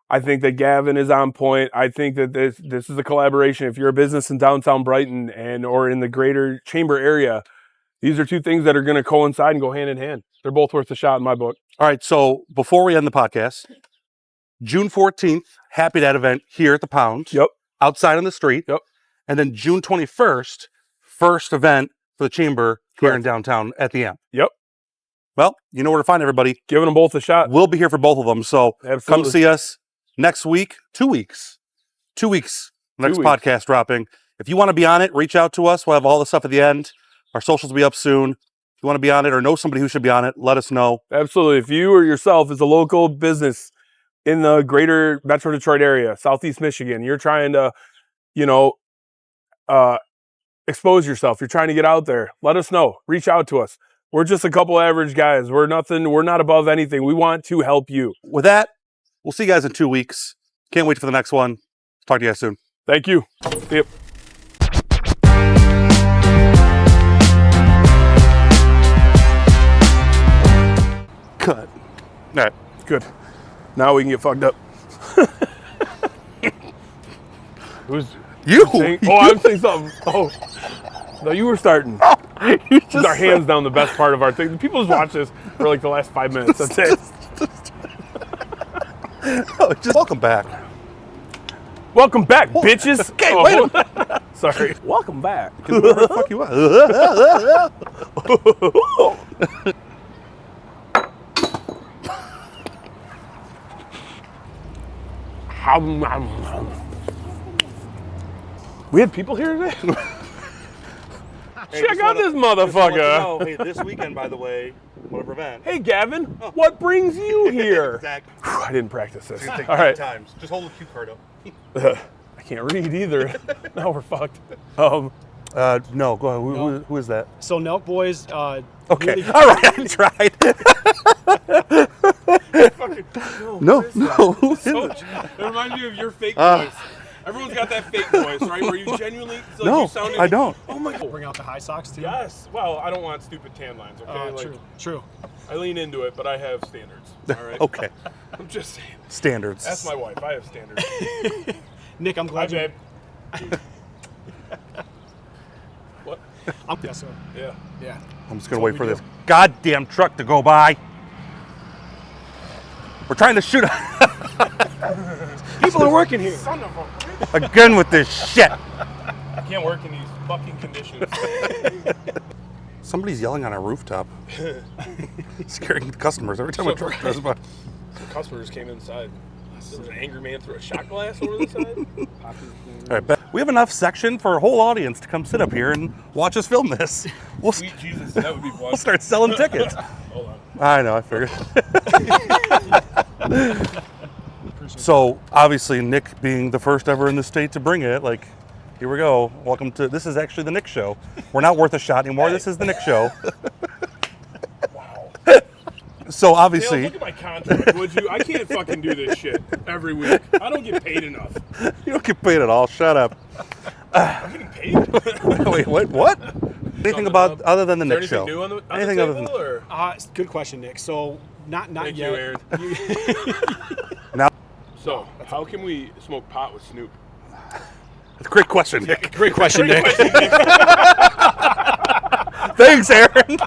I think that Gavin is on point. I think that this is a collaboration. If you're a business in downtown Brighton or in the greater Chamber area, these are two things that are going to coincide and go hand in hand. They're both worth a shot in my book. All right. So before we end the podcast, June 14th, Happy Dad event here at the Pound. Yep. Outside on the street. Yep. And then June 21st, first event for the Chamber here in Correct. downtown at the Amp. Yep. Well, you know where to find everybody. Giving them both a shot. We'll be here for both of them. So Absolutely. come see us next week. 2 weeks. 2 weeks. Next 2 weeks. podcast dropping. If you want to be on it, reach out to us. We'll have all the stuff at the end. Our socials will be up soon. If you want to be on it or know somebody who should be on it, let us know. Absolutely. If you or yourself is a local business in the greater Metro Detroit area, Southeast Michigan, you're trying to, expose yourself. You're trying to get out there. Let us know. Reach out to us. We're just a couple average guys. We're nothing. We're not above anything. We want to help you. With that, we'll see you guys in 2 weeks. Can't wait for the next one. Talk to you guys soon. Thank you. See you. Cut. All right. Good. Now we can get fucked up. Who's You. saying? Oh, I'm saying something. Oh, no, you were starting. With our hands down the best part of our thing. People just watch this for like the last 5 minutes. That's it. Just welcome back. Welcome back, bitches. Okay, wait a minute. Sorry. Welcome back. Where the fuck you at? We had people here today? Check out this motherfucker. Hey, this weekend, by the way, whatever event. Hey, Gavin, what brings you here? Exactly. Whew, I didn't practice this. Take All right. times. Just hold the cue card up. I can't read either. Now we're fucked. No, go ahead. Who is that? So Nelk Boys. Okay. Really- All right, I tried. No. So, it reminds me of your fake voice. Everyone's got that fake voice, right? Where you genuinely so No, you sounded, I don't. Oh my god. Bring out the high socks too. Yes. Well, I don't want stupid tan lines, okay? True. I lean into it, but I have standards. All right. Okay. I'm just saying. Standards. That's my wife. I have standards. Nick, I'm Hi, glad you. babe. What? Yes, sir. Yeah. Yeah. I'm just gonna wait for this goddamn truck to go by. We're trying to shoot People are working here. Son of a bitch. again with this shit. I can't work in these fucking conditions. Somebody's yelling on our rooftop, scaring the customers every time a truck goes by. The customers came inside. There was an angry man threw a shot glass over the side. All right, we have enough section for a whole audience to come sit up here and watch us film this. Sweet Jesus, that would be fun. We'll start selling tickets. Hold on. I know, I figured. So, obviously, Nick being the first ever in the state to bring it, like, here we go. Welcome to, this is actually the Nick Show. We're not worth a shot anymore. This is the Nick Show. Wow. So, obviously. Dale, look at my contract, would you? I can't fucking do this shit every week. I don't get paid enough. You don't get paid at all. Shut up. I'm getting paid? Wait, what? Anything about, other than the Nick Show? Anything new on the Anything table, other than or? Good question, Nick. So not Thank yet. you, Aaron. Now, So, how can we smoke pot with Snoop? that's a great question, Nick. Great question, Nick. Thanks, Aaron.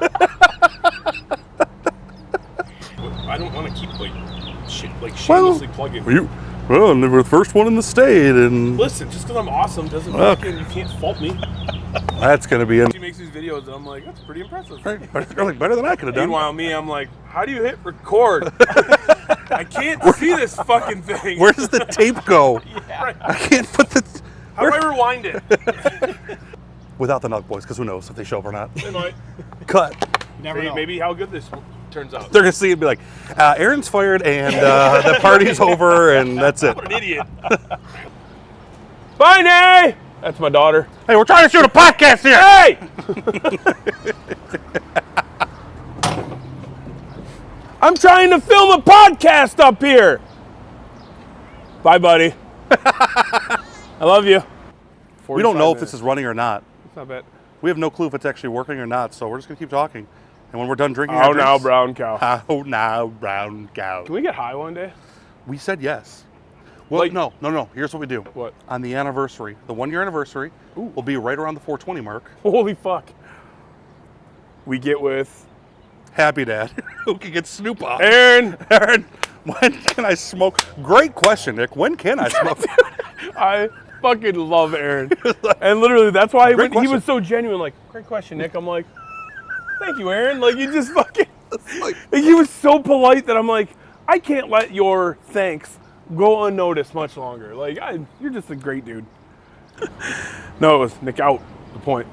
I don't want to keep shamelessly plugging. Well, they were the first one in the state, and Listen, just because I'm awesome doesn't fucking, you can't fault me. that's going to be in. She makes these videos and I'm like, that's pretty impressive. Better than I could have done. Meanwhile, me, I'm like, how do you hit record? I can't see this fucking thing. Where does the tape go? Right. I can't put the. How do I rewind it? Without the Nug Boys, because who knows if they show up or not. They might. Cut. Never know. Maybe how good this turns out. They're going to see it and be like, Aaron's fired, and the party's over, and that's it. What an idiot. Bye, Nay! That's my daughter. Hey, we're trying to shoot a podcast here. Hey! I'm trying to film a podcast up here. Bye, buddy. I love you. We don't know if this is running or not. It's not bad. We have no clue if it's actually working or not, so we're just going to keep talking. And when we're done drinking Oh, our now, drinks, brown cow. oh, now, brown cow. Can we get high one day? We said yes. Well, Like- no. Here's what we do. What? On the anniversary, the 1 year anniversary, will be right around the 420 mark. Holy fuck. We get with Happy Dad, who can get Snoop off. Aaron. Aaron, When can I smoke? Great question, Nick. When can I smoke? I fucking love Aaron. And literally, that's why Great he was so genuine. Like, great question, Nick. I'm like, thank you, Aaron. Like, you just fucking, like, he was so polite that I'm like, I can't let your thanks go unnoticed much longer. Like, you're just a great dude. No, it was Nick out. The point.